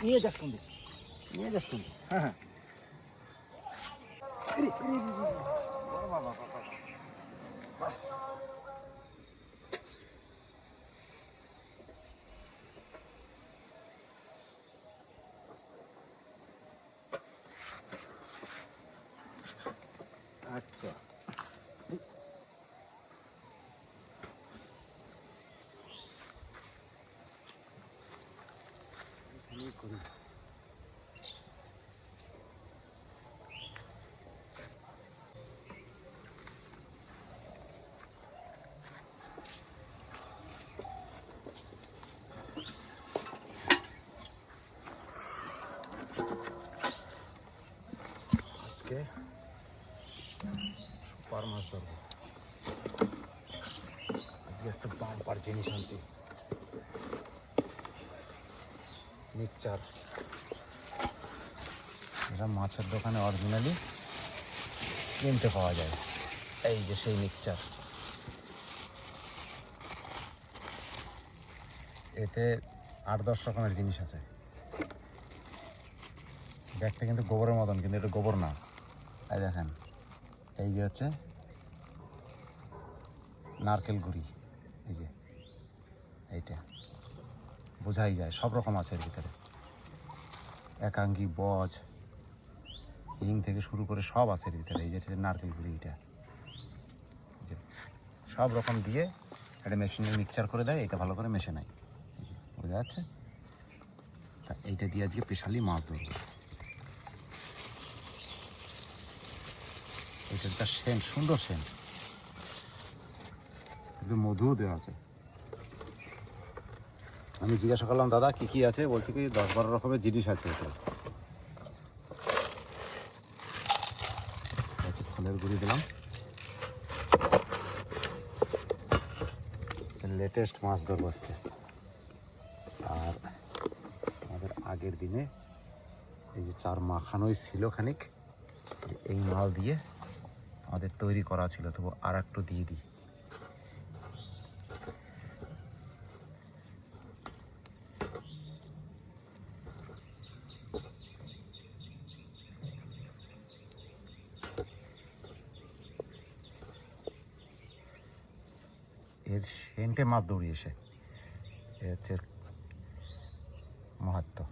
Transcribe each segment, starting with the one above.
নিয়ে যাস কিন্তু, নিয়ে যাস কিন্তু। হ্যাঁ হ্যাঁ, আচ্ছা করি। আজকে সুপার মাছ ধরবো। আজকে একটা বাম্পার জিনিস আনছি, মিক্সচার। এটা মাছের দোকানে অরিজিনালি কিনতে পাওয়া যায়। এই যে সেই মিক্সচার, এতে 8-10 রকমের জিনিস আছে। দেখতে কিন্তু গোবরের মতন, কিন্তু এটা গোবর না। এই দেখেন, এই যে হচ্ছে নারকেল গুঁড়ি, এই যে এইটা বোঝাই যায়। সব রকম আছে এর ভিতরে, একাঙ্গি, বজ, হিং থেকে শুরু করে সব আছে এর ভিতরে। এই যে নারকেল গুঁড়ি, এটা যে সব রকম দিয়ে একটা মেশিনে মিক্সচার করে দেয়। এটা ভালো করে মেশে নেয়, বোঝা যাচ্ছে। তা এইটা দিয়ে আজকে স্পেশালি মাছ ধরবো। এটার যা সেন্ট, সুন্দর সেন্ট, একটু মধুও দেওয়া আছে। আমি জিজ্ঞাসা করলাম, দাদা কী কী আছে? বলছি কি 10-12 রকমের জিনিস আছে। এটা ফলের গুঁড়ি দিলাম। লেটেস্ট মাছ ধরবো আজকে। আর আমাদের আগের দিনে এই যে চার মাখানোই ছিল খানিক, এই মাল দিয়ে আমাদের তৈরি করা ছিল। তবু আর একটু দিয়ে দিই। এর সেন্টে মাছ দৌড়িয়ে এসে, এ হচ্ছে মাহাত্ম্য।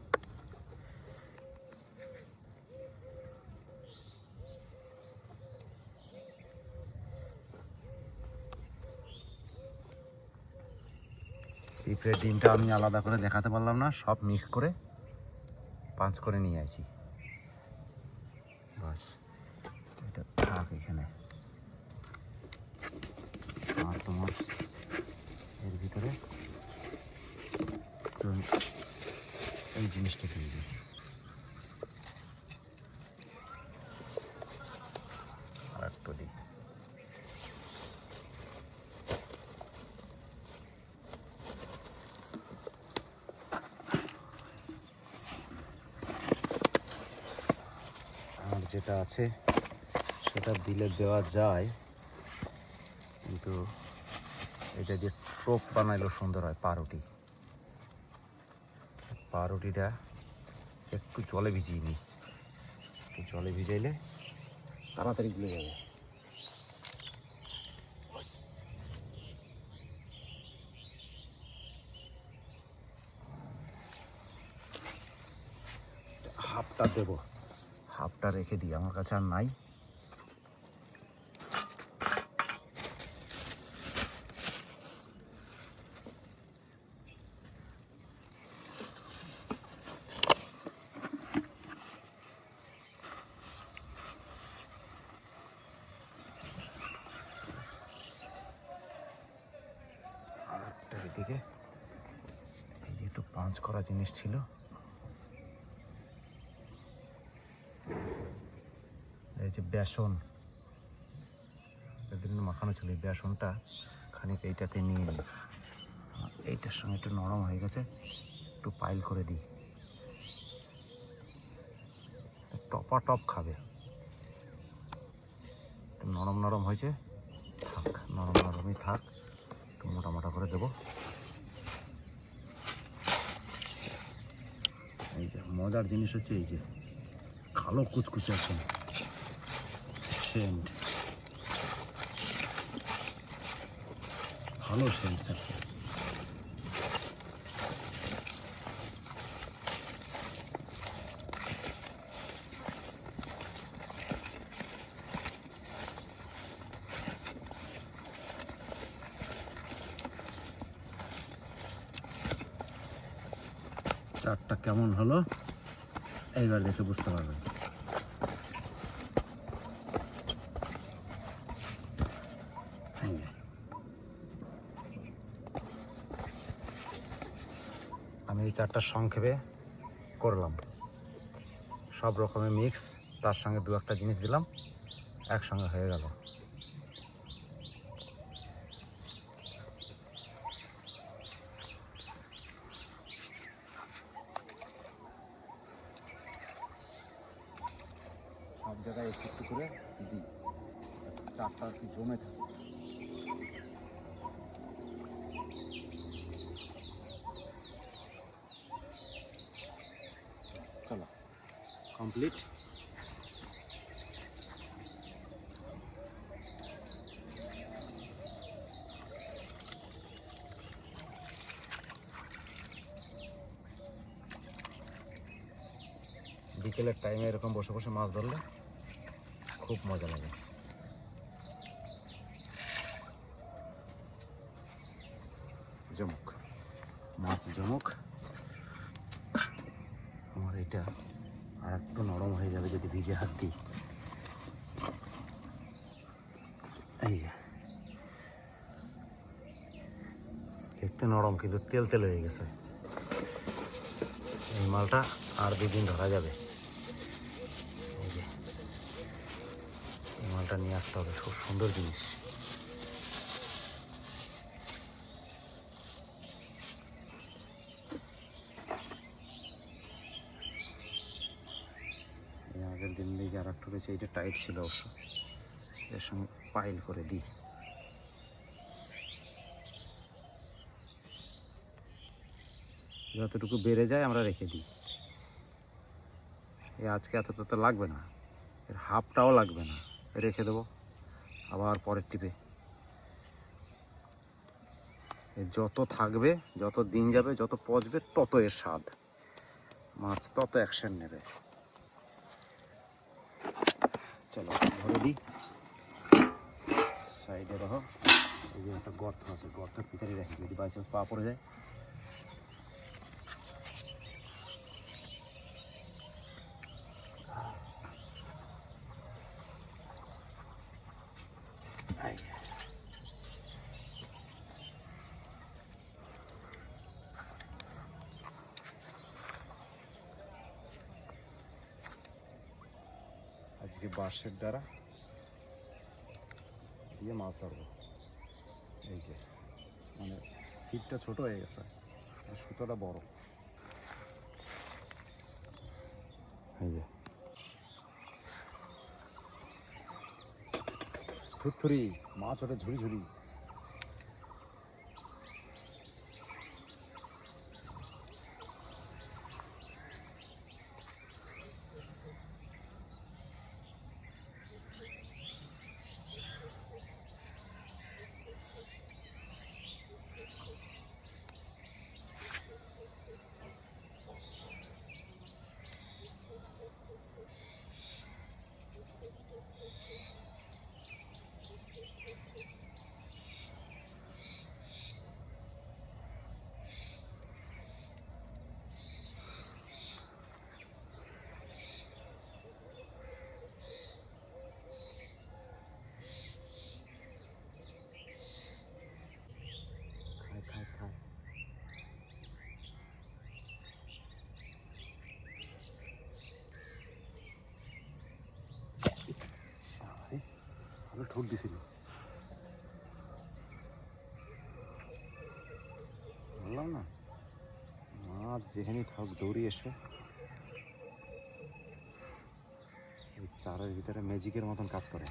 পিঁপড়ের ডিমটা আমি আলাদা করে দেখাতে পারলাম না, সব মিক্স করে পাঁচ করে নিয়ে আসি। বাস, এটা থাক এখানে। আর তোমার এর ভিতরে এই জিনিসটা দিয়ে দিই। আর একটু দিই। আর যেটা আছে সেটা দিলে দেওয়া যায়, কিন্তু এটা দিয়ে টোপ বানাইলেও সুন্দর হয়। পাউরুটিটা একটু জলে ভিজিয়ে নিই। একটু জলে ভিজাইলে তাড়াতাড়ি গুলে যাবে। হাফটা দেবো, হাফটা রেখে দিই, আমার কাছে আর নাই। এদিকে এই যে একটু পাঁচ করা জিনিস ছিল, এই যে বেসন, এদিন মাখানো ছিল। এই বেসনটা খানিক এইটাতে নিয়ে নিই। এইটার সঙ্গে একটু নরম হয়ে গেছে, একটু পাইল করে দিই। টপ খাবে। একটু নরম নরম হয়েছে, থাক, নরম নরমই থাক। একটু মোটা মোটা করে দেবো। মজার জিনিস হচ্ছে এই যে কালো কুচকুচে একদম সেন্ট, ভালো সেন্ট আছে। চারটা কেমন হলো এইবার দেখে বুঝতে পারবেন। আমি এই চারটা সংক্ষেপে করলাম, সব রকমের মিক্স, তার সঙ্গে দু একটা জিনিস দিলাম, একসঙ্গে হয়ে গেল। সব জায়গায় একটু একটু করে দিই, চারটা আর কি জমে থাকে। চলো কমপ্লিট। বিকেলের টাইমে এরকম বসে বসে মাছ ধরলে খুব মজা লাগে। জমুক মাছ জমুক, আমার এটা আর একটু নরম হয়ে যাবে যদি ভিজে হাত দিই। এই যে দেখতে নরম কিন্তু তেল তেল হয়ে গেছে। এই মালটা আর 2 দিন ধরা যাবে। এই যে এই মালটা নিয়ে আসতে হবে, খুব সুন্দর জিনিস। আগের দিন দিয়ে যে আর একটু রয়েছে, এইটা টাইট ছিল অবশ্য, এর সঙ্গে পাইল করে দিই। যতটুকু বেড়ে যায় আমরা রেখে দিই। আজকে এতটা তো লাগবে না, এর হাফটাও লাগবে না, রেখে দেবো আবার পরের টিপে। যত থাকবে, যত দিন যাবে, যত পচবে, তত এর স্বাদ, মাছ তত অ্যাকশন নেবে। চলো ধরে দিই, সাইডে রাখো। এই যে একটা গর্ত আছে, গর্তের ভিতরে রাখি, যদি বাই চান্স পা পড়ে যায়। আজকে বাঁশের দ্বারা দিয়ে মাছ ধরবো। এই যে মানে ছিপটা ছোট হয়ে গেছে, সুতোটা বড়। এই যে থুরথুরি মাছ ওটা ঝুড়ি ঝুড়ি। ঠোঁট দিছিল, বললাম না মাছ যেখানেই থাক দৌড়ি এসে এই চারের ভিতরে ম্যাজিকের মতন কাজ করে।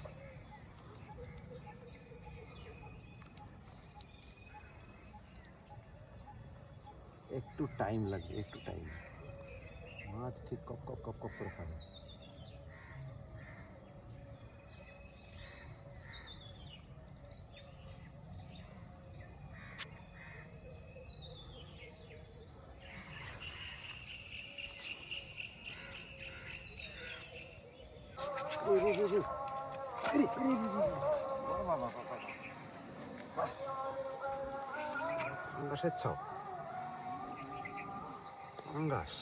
একটু টাইম লাগবে, একটু টাইম। মাছ ঠিক কপ কপ কপ কপ করে খাবে। পাঙ্গাসের ছাও, পাঙ্গাস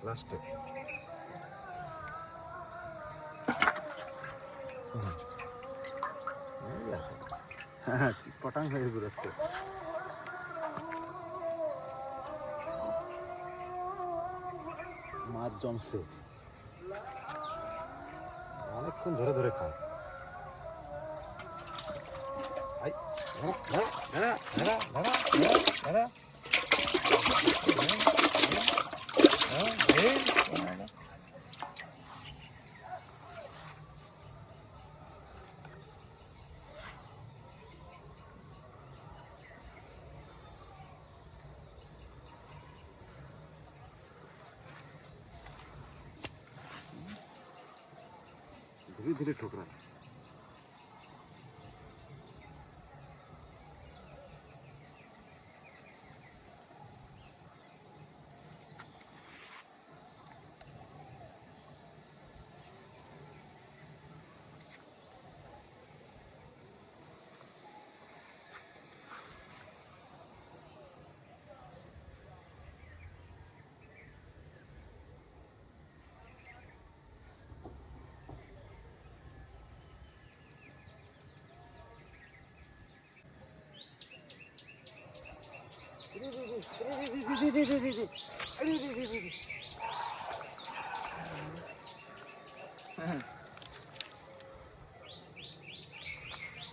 লাস্টে। হ্যাঁ, চিটপটাং হয়ে ঘুরাচ্ছে। মাছ জমছে, অনেকক্ষণ ধরে ধরে খায়। ধীরে ধীরে ঠোকরা।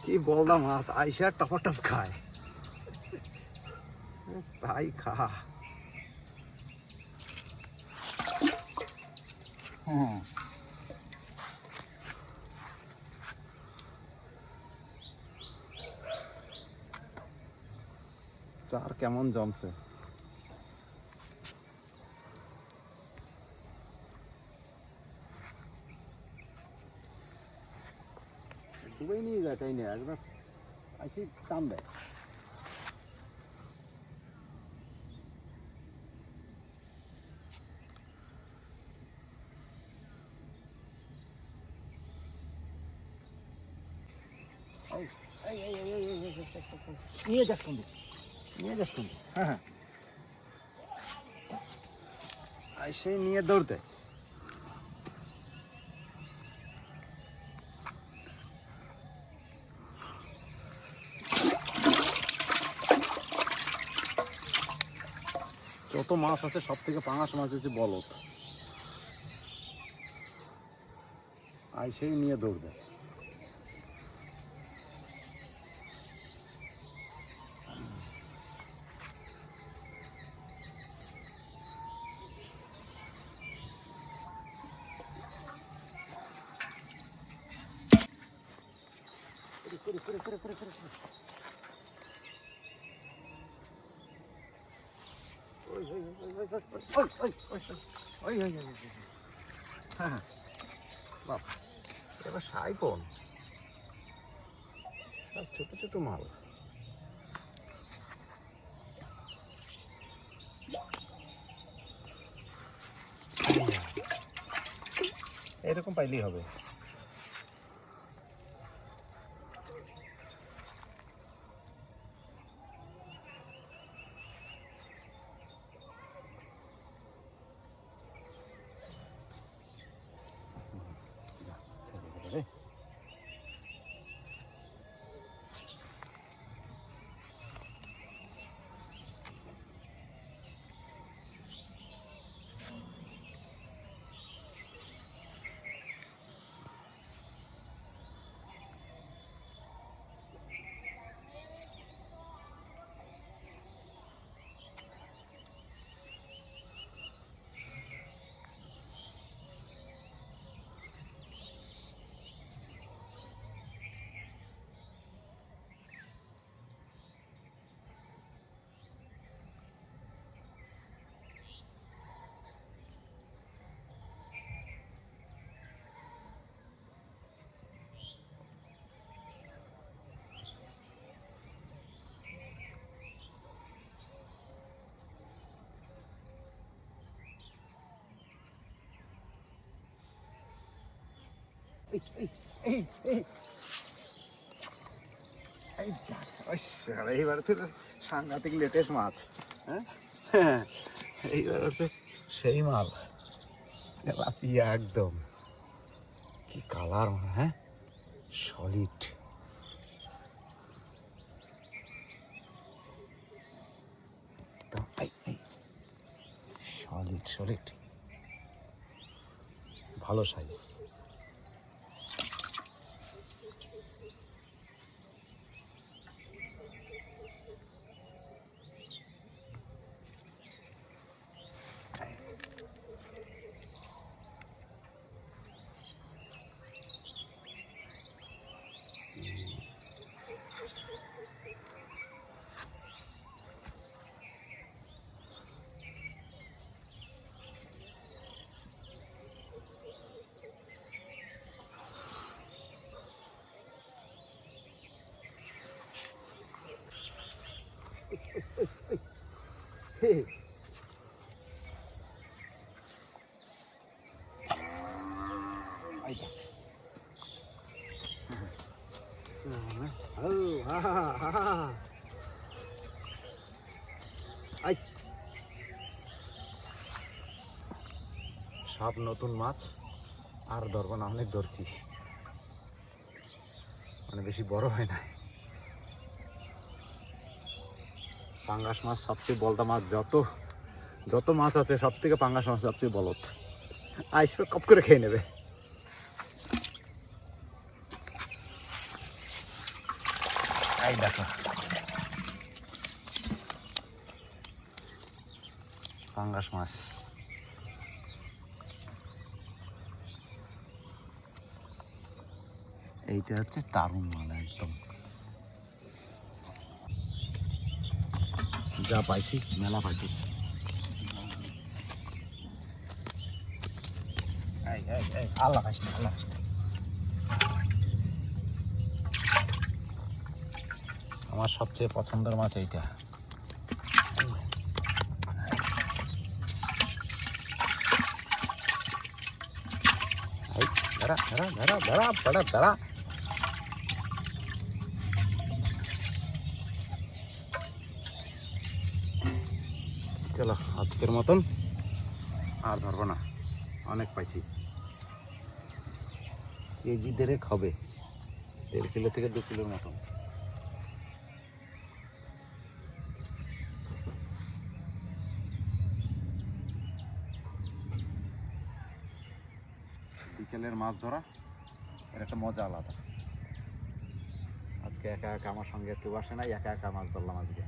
কি বলদা মাছ আইসা টপা টপ খায়, তাই খা। চার কেমন জমছে। ডুবেই নিয়ে যায়, তাই না? একবার আসি টান দেয়। নিয়ে যাস কিন্তু, নিয়ে যাস কিন্তু। হ্যাঁ হ্যাঁ, সেই নিয়ে দৌড় দেয়। যত মাছ আছে সব থেকে পাঙাশ মাছ হচ্ছে বলদ, সেই নিয়ে দৌড় দেয়। বাবা, এবার সাইপন, ছোট ছোট মাল। এরকম পাইলেই হবে। এইবার তো সাংঘাতিক লেটেস্ট মাছ। হ্যাঁ, এইবার হচ্ছে সেই মাল, তেলাপিয়া একদম। কি কালার, হ্যাঁ, সলিড। সলিড সলিড, ভালো সাইজ। সব নতুন মাছ, আর ধরবো না, অনেক ধরছি, মানে বেশি বড় হয় না। পাঙ্গাস মাছ সবচেয়ে বলদা মাছ, যত মাছ আছে সব থেকে পাঙ্গাস মাছ সবচেয়ে বলদ। আসবে কপ করে খেয়ে নেবে। এই দেখো পাঙ্গাস মাছ। এইটা হচ্ছে দারুণ মাল একদম। যা পাইছি মেলা পাইছি। আল্লাহ খাইস না, আল্লাহ খাইস না। আমার সবচেয়ে পছন্দের মাছ এইটা। দাঁড়া দাঁড়া দাঁড়া দাঁড়া দাঁড়া দাঁড়া। চলো আজকের মতন আর ধরবো না, অনেক পাইছি। কেজি 1.5 হবে, 1.5 কিলো থেকে 2 কিলোর মতন। বিকেলের মাছ ধরা এর একটা মজা আলাদা। আজকে একা একা আমার সঙ্গে কেউ আসে নাই, একা একা মাছ ধরলাম আজকে।